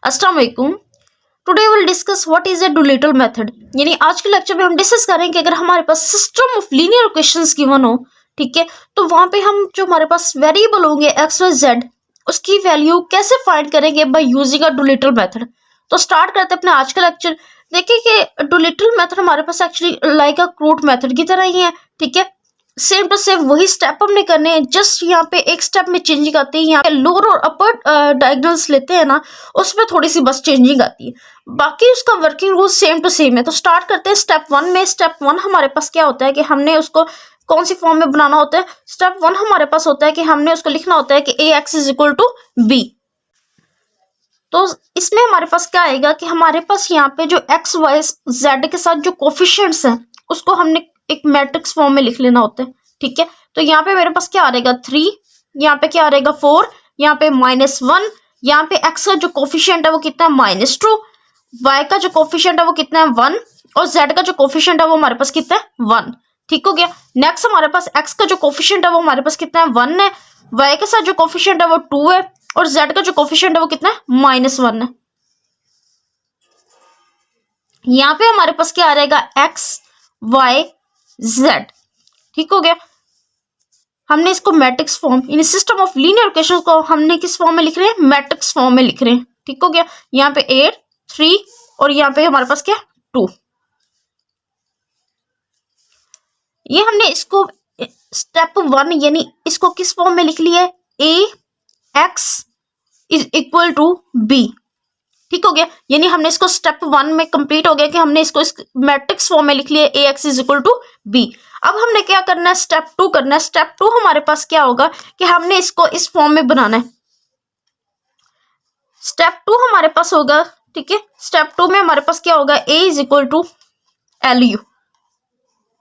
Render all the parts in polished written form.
अस्सलाम वालेकुम। Today will discuss what is a Doolittle method. यानी आज के लेक्चर में हम डिस्कस करेंगे कि अगर हमारे पास system of linear equations given हो, ठीक है, तो वहां पे हम जो हमारे पास वेरिएबल होंगे एक्स वाई जेड, उसकी वैल्यू कैसे फाइंड करेंगे by using a Doolittle method. तो स्टार्ट करते हैं अपना आज का लेक्चर। देखिए कि डुलिटल मेथड हमारे पास एक्चुअली लाइक अ क्रूट मेथड की तरह ही है, ठीक है। सेम टू सेम वही स्टेप हमने करने हैं, जस्ट यहाँ पे एक स्टेप में चेंजिंग आती है। यहाँ पे लोअर और अपर डायगोनल्स लेते हैं ना, उसमें थोड़ी सी बस चेंजिंग आती है, बाकी उसका working rule same to same है। तो स्टार्ट करते हैं स्टेप वन में। स्टेप वन हमारे पास क्या होता है कि हमने उसको कौन सी फॉर्म में बनाना होता है। स्टेप वन हमारे पास होता है कि हमने उसको लिखना होता है कि A X is equal to B. तो इसमें हमारे पास क्या आएगा कि हमारे पास यहाँ पे जो एक्स वाई जेड के साथ जो कोफिशिएंट्स हैं उसको हमने एक मैट्रिक्स फॉर्म में लिख लेना होता है, ठीक है। तो यहाँ पे मेरे पास क्या आ रहेगा 3, यहाँ पे क्या आ रहेगा 4, यहाँ पे -1, यहाँ पे एक्स का जो कोफिशिएंट है वो कितना है -2, वाई का जो कोफिशिएंट है वो कितना है 1, और जेड का जो कोफिशिएंट है वो हमारे पास कितना है 1। ठीक हो गया। नेक्स्ट हमारे पास एक्स का जो कोफिशिएंट है वो हमारे पास कितना है 1 है, वाई के साथ जो कोफिशिएंट है वो 2 है, और जेड का जो कोफिशिएंट है वो कितना है -1 है। यहाँ पे हमारे पास क्या आ रहेगा एक्स वाई जेड। ठीक हो गया। हमने इसको matrix form in system of linear equation को हमने किस फॉर्म में लिख रहे हैं, मैट्रिक्स फॉर्म में लिख रहे हैं। ठीक हो गया। यहाँ पे 8 3 और यहाँ पे हमारे पास क्या 2। ये हमने इसको स्टेप वन यानी इसको किस फॉर्म में लिख लिया है, A X is equal to B. ठीक हो गया। यानी हमने इसको स्टेप वन में कंप्लीट हो गया कि हमने इसको इस मैट्रिक्स फॉर्म में लिख लिया A X is equal to B. अब हमने क्या करना है, स्टेप टू करना है। स्टेप टू हमारे पास क्या होगा कि हमने इसको इस फॉर्म में बनाना है। स्टेप टू हमारे पास होगा, ठीक है, स्टेप टू में हमारे पास क्या होगा, A is equal to L U.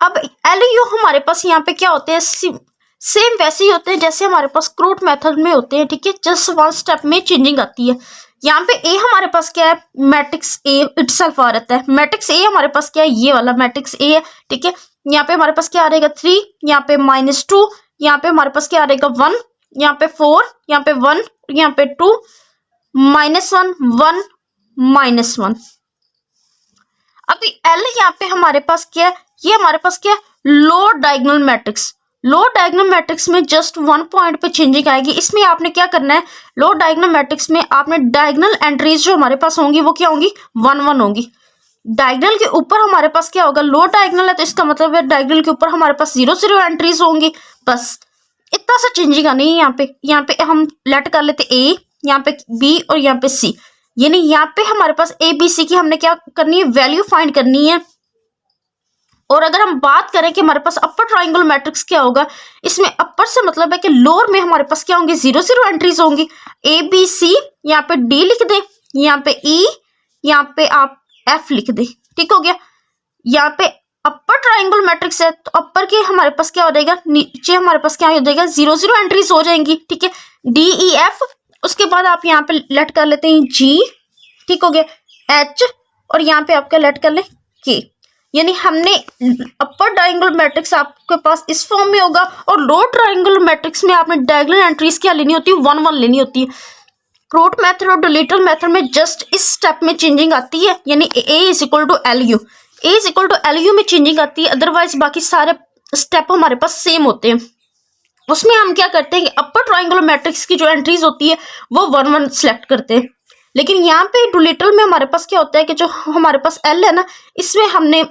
अब एल यू हमारे पास यहाँ पे क्या होते हैं, सेम वैसे ही होते हैं जैसे हमारे पास क्रूट मेथड में होते हैं, ठीक है। जस्ट वन स्टेप में चेंजिंग आती है। यहाँ पे ए हमारे पास क्या है, मैट्रिक्स ए इटसेल्फ आ रहता है। मैट्रिक्स ए हमारे पास क्या है, ये वाला मैट्रिक्स ए है, ठीक है। यहाँ पे हमारे पास क्या आ रहेगा 3, यहाँ पे -2, यहाँ पे हमारे पास क्या आ रहेगा 1, यहाँ पे 4, यहाँ पे 1, यहाँ पे 2, -1 1 -1। अभी एल यहाँ पे हमारे पास क्या है, ये हमारे पास क्या है, लो डायगोनल मैट्रिक्स। लो डायगोनल मैट्रिक्स में जस्ट वन पॉइंट पे चेंजिंग आएगी। इसमें आपने क्या करना है, लो डायगोनल मैट्रिक्स में आपने डायगोनल एंट्रीज जो हमारे पास होंगी वो क्या होंगी, 1 1 होंगी। डायगोनल के ऊपर हमारे पास क्या होगा, लो डायगोनल है तो इसका मतलब है डायगोनल के ऊपर हमारे पास 0 0 एंट्रीज होंगी। बस इतना सा चेंजिंग आनी है। यहाँ पे हम लेट कर लेते ए, यहाँ पे बी और यहाँ पे सी। यानी यहाँ पे हमारे पास ए बी सी की हमने क्या करनी है, वैल्यू फाइंड करनी है। और अगर हम बात करें कि हमारे पास अपर ट्राइंगल मैट्रिक्स क्या होगा, इसमें अपर से मतलब है कि लोअर में हमारे पास क्या होंगे, 0 0 एंट्रीज होंगी। ए बी सी, यहाँ पे डी लिख दे, यहाँ पे ई, यहाँ पे आप एफ लिख दे। ठीक हो गया। यहाँ पे अपर ट्राइंगल मैट्रिक्स है तो अपर के हमारे पास क्या हो जाएगा, नीचे हमारे पास क्या हो जाएगा, 0 0 एंट्रीज हो जाएंगी, ठीक है, डी ई एफ। उसके बाद आप यहाँ पे लेट कर लेते हैं जी, ठीक हो गया, एच, और यहाँ पे आपका लेट कर ले के। यानी हमने अपर ट्रायंगल मैट्रिक्स आपके पास इस फॉर्म में होगा, और लोअर ट्रायंगल मैट्रिक्स में आपने डायगोनल एंट्रीज क्या लेनी होती है, 1 1 लेनी होती है। क्रूट मेथड और डुलिटल मेथड में जस्ट इस स्टेप में चेंजिंग आती है, यानी A is equal to L U, A is equal to L U में चेंजिंग आती है। अदरवाइज बाकी सारे स्टेप हमारे पास सेम होते हैं। उसमें हम क्या करते हैं कि अपर ट्रायंगुलर मैट्रिक्स की जो एंट्रीज होती है वो 1 1 सेलेक्ट करते हैं। लेकिन यहाँ पे डुलिटल में हमारे पास क्या होता है कि जो हमारे पास एल है ना, इसमें हमने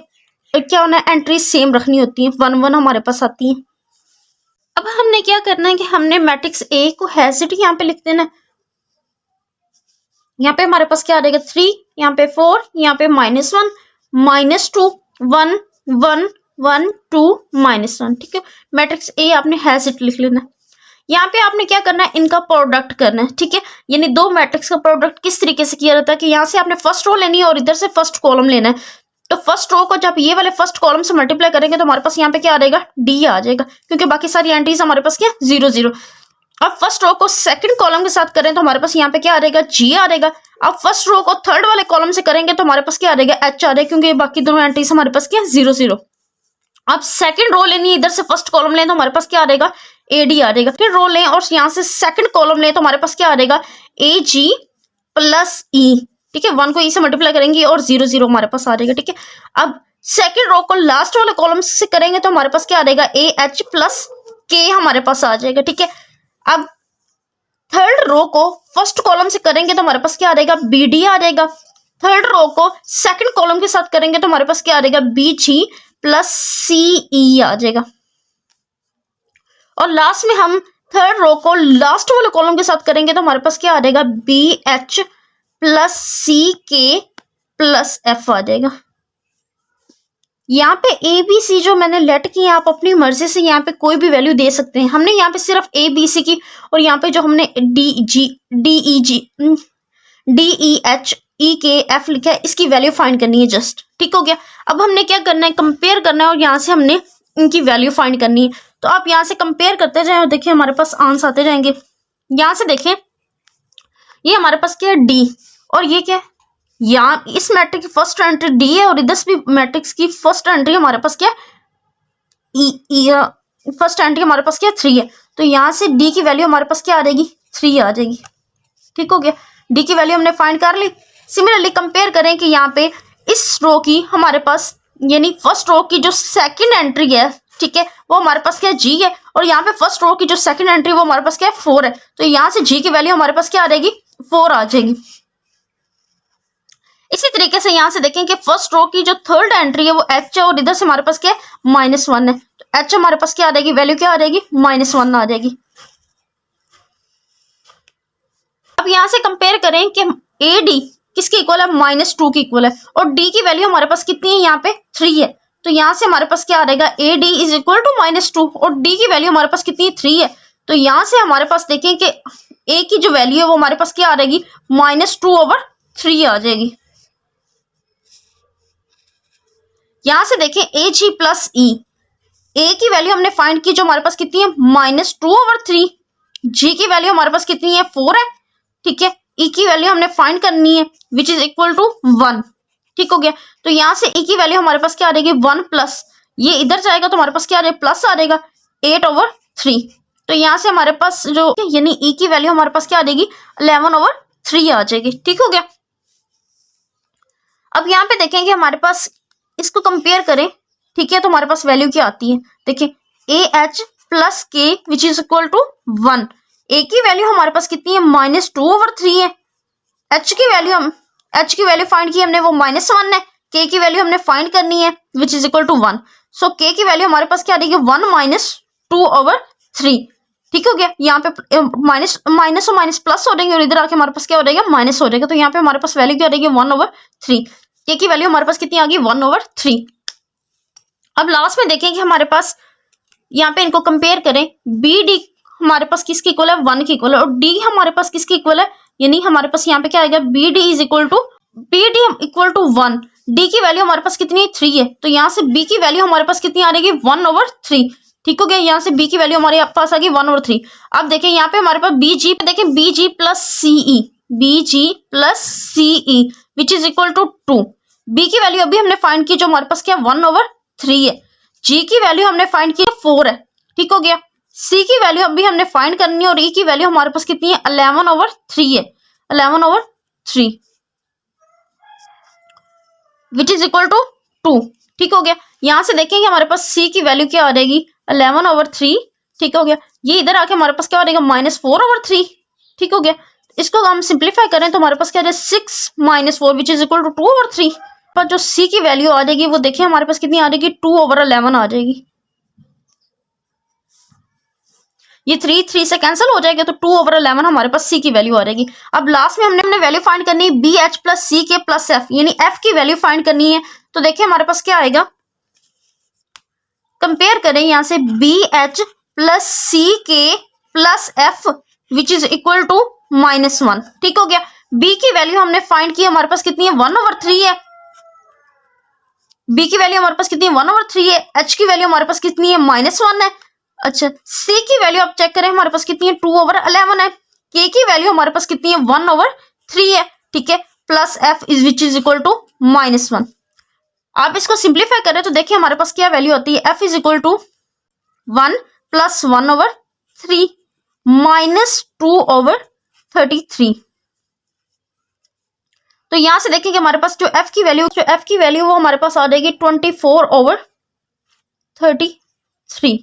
क्या होना है, एंट्रीज सेम रखनी होती है, 1 1 हमारे पास आती है। अब हमने क्या करना है कि हमने मैट्रिक्स ए को हैज इट यहाँ पे लिख देना है। यहाँ पे हमारे पास क्या आ जाएगा 3, यहाँ पे 4, यहाँ पे -1 -2 1 1 1 2 -1। ठीक है, मैट्रिक्स ए आपने हैज इट लिख लेना। यहाँ पे आपने क्या करना है, इनका प्रोडक्ट करना है, ठीक है। यानी दो मैट्रिक्स का प्रोडक्ट किस तरीके से किया जाता है कि यहाँ से आपने फर्स्ट रो लेनी है और इधर से फर्स्ट कॉलम लेना है। तो फर्स्ट रो को जब ये वाले फर्स्ट कॉलम से मल्टीप्लाई करेंगे तो हमारे पास यहाँ पे क्या आ जाएगा, डी आ जाएगा, क्योंकि बाकी सारी एंट्रीज हमारे पास क्या 0 0। अब फर्स्ट रो को सेकंड कॉलम के साथ करें तो हमारे पास यहाँ पे क्या आ जाएगा, जी आ जाएगा। अब फर्स्ट रो को थर्ड वाले कॉलम से करेंगे तो हमारे पास क्या आ जाएगा, एच आ जाएगा, क्योंकि बाकी दोनों एंट्रीज हमारे पास क्या 0 0। अब सेकंड रो लेनी है, इधर से फर्स्ट कॉलम लें तो हमारे पास क्या आ जाएगा, ए डी आ जाएगा। फिर रो लें और यहाँ से सेकंड कॉलम लें तो हमारे पास क्या आ जाएगा, ए जी प्लस ई, ठीक है, 1 को ई से मल्टीप्लाई करेंगे और 0 0 हमारे पास आ जाएगा, ठीक है। अब सेकंड रो को लास्ट वाले कॉलम से करेंगे तो हमारे पास क्या आ जाएगा, ए एच प्लस के हमारे पास आ जाएगा, ठीक है। अब थर्ड रो को फर्स्ट कॉलम से करेंगे तो हमारे पास क्या आ जाएगा, बी डी आ जाएगा। थर्ड रो को सेकंड कॉलम के साथ करेंगे तो हमारे पास क्या आ जाएगा, बी जी प्लस सी ई आ जाएगा। और लास्ट में हम थर्ड रो को लास्ट वाले कॉलम के साथ करेंगे तो हमारे पास क्या आ जाएगा, B H plus C K plus F आ जाएगा। यहाँ पे ए बी सी जो मैंने लेट की है, आप अपनी मर्जी से यहाँ पे कोई भी वैल्यू दे सकते हैं। हमने यहाँ पे सिर्फ ए बी सी की और यहाँ पे जो हमने डी ई एच ई के एफ लिखा है, इसकी वैल्यू फाइंड करनी है जस्ट, ठीक हो गया। अब हमने क्या करना है, कंपेयर करना है और यहाँ से हमने इनकी वैल्यू फाइंड करनी है। तो आप यहाँ से कंपेयर करते जाए और देखिए हमारे पास आंसर आते जाएंगे। यहाँ से देखें, ये हमारे पास क्या है, डी, और ये क्या है, यहाँ इस मैट्रिक्स की फर्स्ट एंट्री डी है और इधर भी मैट्रिक्स की फर्स्ट एंट्री हमारे पास क्या है, फर्स्ट एंट्री हमारे पास क्या है, 3 है। तो यहाँ से डी की वैल्यू हमारे पास क्या आ जाएगी, 3 आ जाएगी, ठीक हो गया। डी की वैल्यू हमने फाइंड कर ली। सिमिलरली कंपेयर करें कि यहाँ पे इस रो की हमारे पास यानी फर्स्ट रो की जो सेकंड एंट्री है, ठीक है, वो हमारे पास क्या है, जी है, और यहाँ पे फर्स्ट रो की जो सेकंड एंट्री वो हमारे पास क्या है, 4 है। तो यहाँ से जी की वैल्यू हमारे पास क्या आ जाएगी, 4 आ जाएगी। इसी तरीके से यहाँ से देखें कि फर्स्ट रो की जो थर्ड एंट्री है वो एच है और इधर से हमारे पास क्या है, -1 है। तो एच हमारे पास क्या आ जाएगी, वैल्यू क्या आ जाएगी, -1 आ जाएगी। अब यहाँ से कंपेयर करें कि ए डी किसके इक्वल है, -2 की इक्वल है, और डी की वैल्यू हमारे पास कितनी है, यहाँ पे 3 है। तो यहाँ से हमारे पास क्या आ जाएगा, A D is equal to -2 और डी की वैल्यू हमारे पास कितनी है, 3 है। तो यहाँ से हमारे पास देखें कि ए की जो वैल्यू है वो हमारे पास क्या आ जाएगी, -2/3 आ जाएगी। यहाँ से देखें ए जी प्लस ई, ए की वैल्यू हमने फाइंड की जो हमारे पास कितनी है, -2/3। जी की वैल्यू हमारे पास कितनी है, 4 है, ठीक है। ई की वैल्यू हमने फाइंड करनी है विच इज इक्वल टू 1, ठीक हो गया। तो यहाँ से ई की वैल्यू हमारे पास क्या आ जाएगी, 1 प्लस ये इधर जाएगा तो हमारे पास क्या आ जाएगा, प्लस आ जाएगा 8/3। तो यहाँ से हमारे पास जो यानी ई की वैल्यू हमारे पास क्या आ जाएगी, 11/3 आ जाएगी, ठीक हो गया। अब यहाँ पे देखेंगे हमारे पास इसको कंपेयर करें, ठीक है, तो हमारे पास वैल्यू क्या आती है, देखिए ए एच प्लस के विच इज इक्वल टू 1। ए की वैल्यू हमारे पास कितनी है, -2/3 है। एच की वैल्यू फाइंड की हमने, वो -1 है। के की वैल्यू हमने फाइंड करनी है विच इज इक्वल टू 1। सो के की वैल्यू हमारे पास क्या आ जाएगी, 1 - 2/3, ठीक हो गया। यहाँ पे माइनस और माइनस प्लस हो जाएंगे और इधर आके हमारे पास क्या हो जाएगा, माइनस हो जाएगा। तो यहाँ पे हमारे पास वैल्यू क्या हो जाएगी, 1/3। के की वैल्यू हमारे पास कितनी आ गई, 1/3। अब लास्ट में देखें कि हमारे पास यहाँ पे इनको कंपेयर करें, बी डी हमारे पास किसकी इक्वल है, 1 की इक्वल है, और डी हमारे पास किसकी इक्वल है, यानी हमारे पास यहाँ पे क्या आएगा, B D is equal to 1। D की वैल्यू हमारे पास कितनी है, 3 है। तो यहाँ से बी की वैल्यू हमारे पास कितनी आ जाएगी, 1/3, ठीक हो गया। यहाँ से बी की वैल्यू हमारे पास आ गई 1/3। अब देखें यहाँ पे हमारे पास बी जी, देखें B G plus CE which is equal to 2। B की वैल्यू अभी हमने फाइंड की जो हमारे पास क्या 1/3 है। जी की वैल्यू हमने फाइंड की 4 है, ठीक हो गया। सी की वैल्यू अभी हमने फाइंड करनी है और ई की वैल्यू हमारे पास कितनी है, 11/3 है, 11/3 विच इज इक्वल टू 2, ठीक हो गया। यहाँ से देखेंगे हमारे पास सी की वैल्यू क्या आ जाएगी, 11/3, ठीक हो गया। ये इधर आके हमारे पास क्या हो जाएगा, -4/3, ठीक हो गया। इसको हम सिंप्लीफाई करें तो हमारे पास क्या आ जाएगा, 6 - 4 विच इज इक्वल टू 2/3। पर जो सी की वैल्यू आ जाएगी वो देखिए हमारे पास कितनी आ जाएगी, 2/11 आ जाएगी। ये 3 से कैंसिल हो जाएगा तो 2/11 हमारे पास सी की वैल्यू आ जाएगी। अब लास्ट में हमने वैल्यू फाइंड करनी है B H plus C K plus F, यानी एफ की वैल्यू फाइंड करनी है। तो देखिए हमारे पास क्या आएगा, कंपेयर करें यहाँ से B H plus C K plus F which is equal to -1, ठीक हो गया। बी की वैल्यू हमने फाइंड की, हमारे पास कितनी है, 1/3 है। बी की वैल्यू हमारे पास कितनी है, 1/3 है। एच की वैल्यू हमारे पास कितनी है, -1 है। अच्छा, सी की वैल्यू आप चेक करें हमारे पास कितनी है, 2/11 है। के की वैल्यू हमारे पास कितनी है, 1/3 है, ठीक है, plus F is which is equal to -1। आप इसको सिंप्लीफाई करें तो देखिए हमारे पास क्या वैल्यू आती है, एफ इज इक्वल टू 1 + 1/3 - 2/33। तो यहाँ से देखेंगे हमारे पास जो f की वैल्यू वो हमारे पास आ जाएगी 24/33।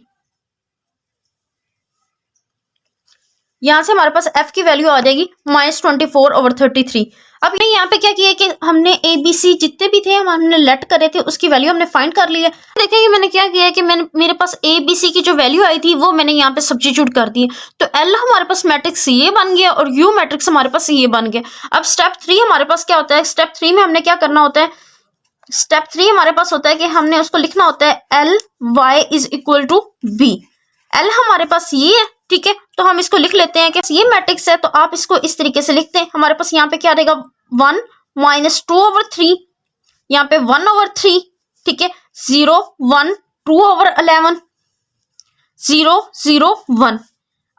यहाँ से हमारे पास f की वैल्यू आ जाएगी -24/33। अब यहाँ पे क्या किया कि हमने a b c जितने भी थे हमने लेट करे थे उसकी वैल्यू हमने फाइंड कर ली है। देखिए मैंने क्या किया कि मेरे पास a b c की जो वैल्यू आई थी वो मैंने यहाँ पे सब्स्टिट्यूट कर दी है। तो L हमारे पास मैट्रिक्स ये बन गया और U मैट्रिक्स हमारे पास ये बन गया। अब स्टेप 3 हमारे पास क्या होता है, स्टेप 3 में हमने क्या करना होता है, स्टेप 3 हमारे पास होता है कि हमने उसको लिखना होता है L y is equal to b। L हमारे पास ये है, ठीक है, तो हम इसको लिख लेते हैं कि ये मैट्रिक्स है, तो आप इसको इस तरीके से लिखते हैं। हमारे पास यहाँ पे क्या रहेगा 1 - 2/3, यहाँ पे 1/3, ठीक है, 0 1 2/11 0 0 1।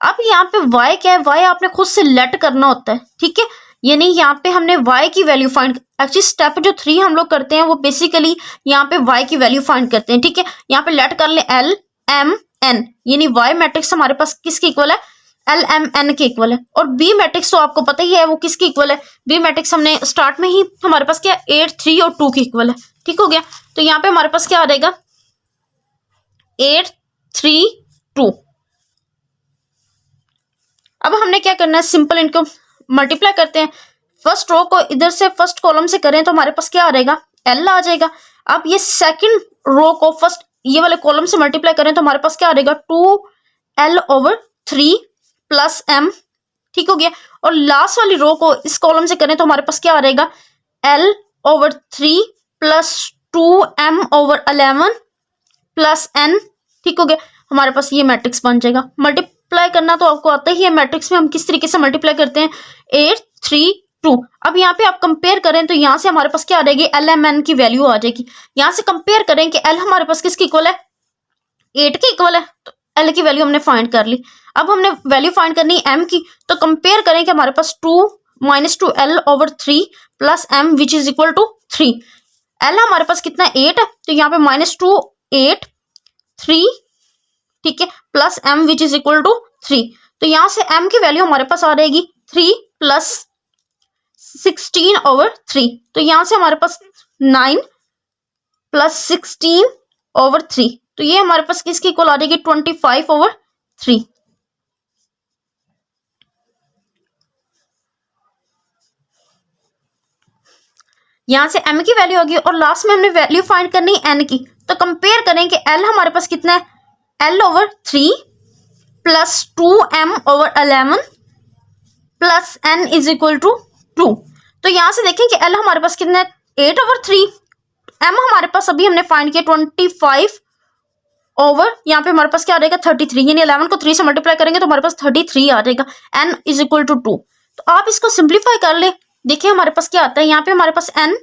अब यहाँ पे y क्या है, y आपने खुद से लेट करना होता है, ठीक है, यानी यहाँ पे हमने y की वैल्यू फाइंड, एक्चुअली स्टेप जो 3 हम लोग करते हैं वो बेसिकली यहाँ पे y की वैल्यू फाइंड करते हैं, ठीक है। यहाँ पे लेट कर ले L M N, यानी y मैट्रिक्स हमारे पास किसके इक्वल है, L M N के इक्वल है। और B मैट्रिक्स तो आपको पता ही है वो किसके इक्वल है, B मैट्रिक्स हमने स्टार्ट में ही हमारे पास क्या 8 3 और 2 के इक्वल है, ठीक हो गया। तो यहाँ पे हमारे पास क्या आ जाएगा 8 3 2। अब हमने क्या करना है, सिंपल इनको मल्टीप्लाई करते हैं। फर्स्ट रो को इधर से फर्स्ट कॉलम से करें तो हमारे पास क्या आ जाएगा L आ जाएगा। अब ये सेकंड रो को फर्स्ट ये वाले कॉलम से मल्टीप्लाई करें तो हमारे पास क्या आ जाएगा 2L/3 प्लस M, ठीक हो गया। और लास्ट वाली रो को इस कॉलम से करें तो हमारे पास क्या आ जाएगा L/3 plus 2M/11 plus N, ठीक हो गया। हमारे पास ये मैट्रिक्स बन जाएगा। मल्टीप्लाई करना तो आपको आता ही है, मैट्रिक्स में हम किस तरीके से मल्टीप्लाई करते हैं 8 3 2। अब यहाँ पे आप कंपेयर करें तो यहाँ से हमारे पास क्या आ जाएगी LMN की वैल्यू आ जाएगी। यहाँ से कंपेयर करें कि L हमारे पास किसकी इक्वल है 8 के इक्वल है, तो L की वैल्यू हमने फाइंड कर ली। अब हमने वैल्यू फाइंड करनी है M की, तो कंपेयर करें कि हमारे पास 2 - 2L/3 plus M which is equal to 3। L हमारे पास कितना 8 है, तो यहाँ पे -2 8 3, ठीक है, plus M which is equal to 3। तो यहाँ से M की वैल्यू हमारे पास आ जाएगी 3 प्लस 16/3। तो यहाँ से हमारे पास 9 प्लस 16/3, तो ये हमारे पास किसकी इक्वल आ जाएगी 25/3। यहाँ से M की वैल्यू होगी और लास्ट में हमने वैल्यू फाइंड करनी है N की। तो कंपेयर करें कि L हमारे पास कितना है L/3 plus 2M/11 plus N is equal to 2। तो यहाँ से देखें कि L हमारे पास कितना है 8/3, M हमारे पास अभी हमने फाइंड किया 25 ओवर, यहाँ पे हमारे पास क्या आ जाएगा 33, यानी 11 को 3 से मल्टीप्लाई करेंगे तो हमारे पास 33 आ जाएगा। N is equal to 2। तो आप इसको सिंप्लीफाई कर ले, देखिए हमारे पास क्या आता है, यहाँ पे हमारे पास N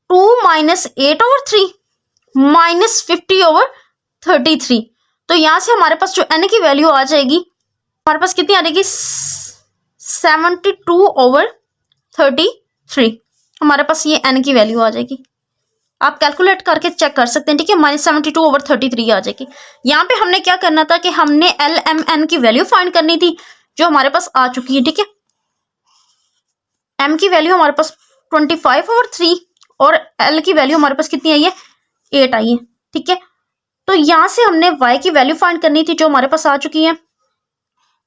2 - 8/3 -50/33। तो यहाँ से हमारे पास जो N की वैल्यू आ जाएगी हमारे पास कितनी आ जाएगी 72/33। हमारे पास ये N की वैल्यू आ जाएगी, आप कैलकुलेट करके चेक कर सकते हैं, ठीक है, -72/33 आ जाएगी। यहाँ पे हमने क्या करना था कि हमने LMN की वैल्यू फाइंड करनी थी जो हमारे पास आ चुकी है, ठीक है। M की वैल्यू हमारे पास 25/3 और L की वैल्यू हमारे पास कितनी आई है 8 आई है, ठीक है। तो यहाँ से हमने Y की वैल्यू फाइंड करनी थी जो हमारे पास आ चुकी है।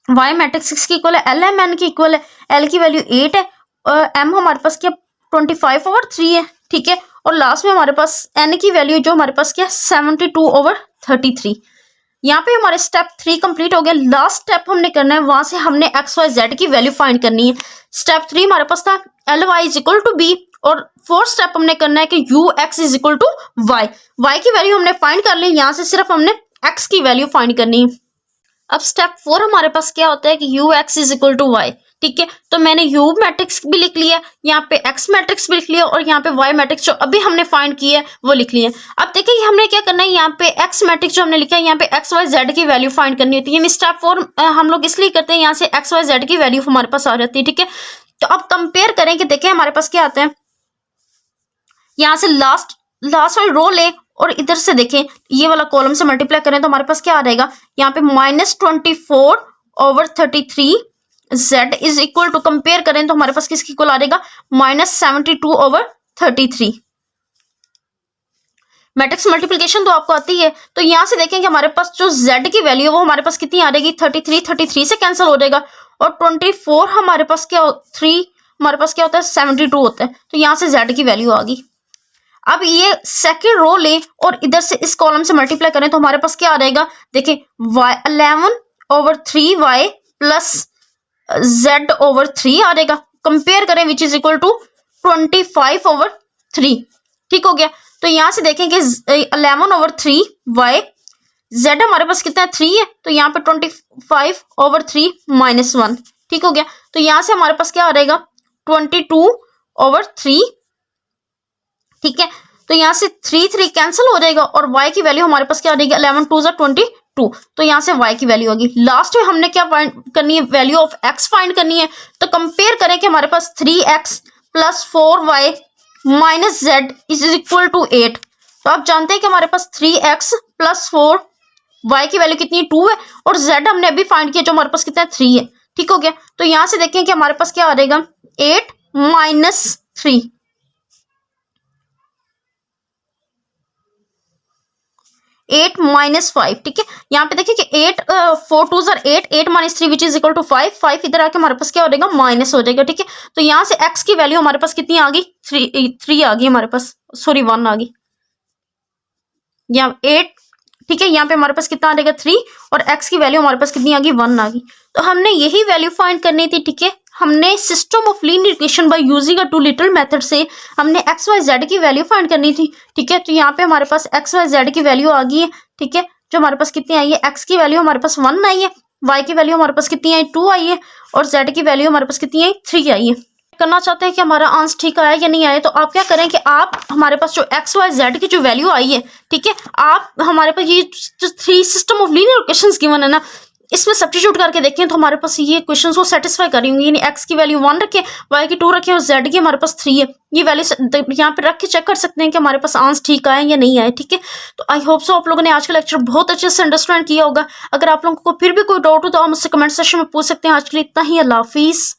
Y मैट्रिक्स की इक्वल है LMN की इक्वल है, L की वैल्यू 8 है और M हमारे पास क्या 25/3 है, ठीक है। और लास्ट में हमारे पास N की वैल्यू जो हमारे पास क्या 72/33। यहाँ पे हमारे स्टेप 3 कंप्लीट हो गया। लास्ट स्टेप हमने करना है, वहां से हमने XYZ की वैल्यू फाइंड करनी है। स्टेप 3 हमारे पास था LY is equal to B और फोर्थ स्टेप हमने करना है कि UX is equal to Y। Y की वैल्यू हमने फाइंड कर ली, यहाँ से सिर्फ हमने X की वैल्यू फाइंड करनी है। अब स्टेप 4 हमारे पास क्या होता है कि UX is equal to Y, ठीक है। तो मैंने U मैट्रिक्स भी लिख लिया, यहाँ पे X मैट्रिक्स भी लिख लिया और यहाँ पे Y मैट्रिक्स जो अभी हमने फाइंड की है वो लिख लिया। अब देखिए हमने क्या करना है, यहाँ पे X मैट्रिक्स जो हमने लिखा है यहाँ पे XYZ की वैल्यू फाइंड करनी होती है। यानी स्टेप 4 हम लोग इसलिए करते हैं, यहाँ से XYZ की वैल्यू हमारे पास आ जाती है, ठीक है। तो अब कंपेयर करें कि देखिए हमारे पास क्या आता है, यहाँ से लास्ट वाली रो ले और इधर से देखें ये वाला कॉलम से मल्टीप्लाई करें तो हमारे पास क्या आ जाएगा, यहाँ पे -24/33 z is equal to, compare करें तो हमारे पास किसकी इक्वल आ जाएगा, -72/33। मैट्रिक्स मल्टीप्लिकेशन तो आपको आती है, तो यहाँ से देखें कि हमारे पास जो z की वैल्यू है वो हमारे पास कितनी आ जाएगी, 33 से कैंसिल हो जाएगा, और 24 हमारे पास क्या, 3 हमारे पास क्या होता है, 72 होता है, तो यहाँ से z की वैल्यू आ गई। अब ये सेकेंड रो लें और इधर से इस कॉलम से मल्टीप्लाई करें तो हमारे पास क्या आ जाएगा, देखिए 11/3y प्लस z/3 आ जाएगा, कंपेयर करें विच इज इक्वल टू 25/3। ठीक हो गया, तो यहाँ से देखें कि 11/3y, z हमारे पास कितना है, 3 है, तो यहाँ पे 25/3 -1। ठीक हो गया, तो यहाँ से हमारे पास क्या आ जाएगा, 22/3। ठीक है, तो यहाँ से 3 कैंसिल हो जाएगा और y की वैल्यू हमारे पास क्या आ जाएगी, 11 2 22, तो यहाँ से y की वैल्यू होगी। लास्ट में हमने क्या फाइंड करनी है, वैल्यू ऑफ x फाइंड करनी है, तो कंपेयर करें कि हमारे पास 3x plus 4y minus z is equal to 8। तो आप जानते हैं कि हमारे पास 3x प्लस 4y की वैल्यू कितनी है, 2 है, और z हमने अभी फाइंड किया जो हमारे पास कितना है, 3 है। ठीक हो गया, तो यहाँ से देखें कि हमारे पास क्या आ जाएगा, 8 माइनस 3, 8 माइनस 5। ठीक है, यहाँ पे देखिए कि 8 4 2 8, 8 minus 3 which is equal to 5, 5 इधर आके हमारे पास क्या हो जाएगा, माइनस हो जाएगा। ठीक है, तो यहाँ से x की वैल्यू हमारे पास कितनी आ गई, 3 आ गई हमारे पास, सॉरी 1 आ गई, यहाँ 8। ठीक है, यहाँ पे हमारे पास कितना आ जाएगा, 3, और x की वैल्यू हमारे पास कितनी आ गई, 1 आ गई। तो हमने यही वैल्यू फाइंड करनी थी। ठीक है, हमने system of linear equation by using a Doolittle method से हमने एक्स वाई जेड की वैल्यू फाइंड करनी थी। ठीक है, तो यहाँ पे हमारे पास एक्स वाई जेड की वैल्यू आ गई है। ठीक है, जो हमारे पास कितनी आई है, एक्स की वैल्यू हमारे पास 1 आई है, वाई की वैल्यू हमारे पास कितनी आई, 2 आई है, और जेड की वैल्यू हमारे पास कितनी आई, 3 आई है। करना चाहते हैं कि हमारा आंसर ठीक आया या नहीं आया, तो आप क्या करें कि आप हमारे पास जो एक्स वाई जेड की जो वैल्यू आई है, ठीक है, आप हमारे पास ये जो 3 system of linear equations given है ना, इसमें सब्स्टिट्यूट करके देखें तो हमारे पास ये क्वेश्चन को सेटिस्फाई करी होंगी। यानी एक्स की वैल्यू 1 रखें, वाई की 2 रखें, और जेड की हमारे पास 3 है। ये वैल्यू यहाँ पे रख के चेक कर सकते हैं कि हमारे पास आंसर ठीक आए या नहीं आए। ठीक है, तो आई होप सो आप लोगों ने आज का लेक्चर बहुत अच्छे से अंडरस्टैंड किया होगा। अगर आप लोगों को फिर भी कोई डाउट हो तो आप मुझसे कमेंट सेक्शन में पूछ सकते हैं। आज के लिए इतना ही, अल्लाह हाफिज़।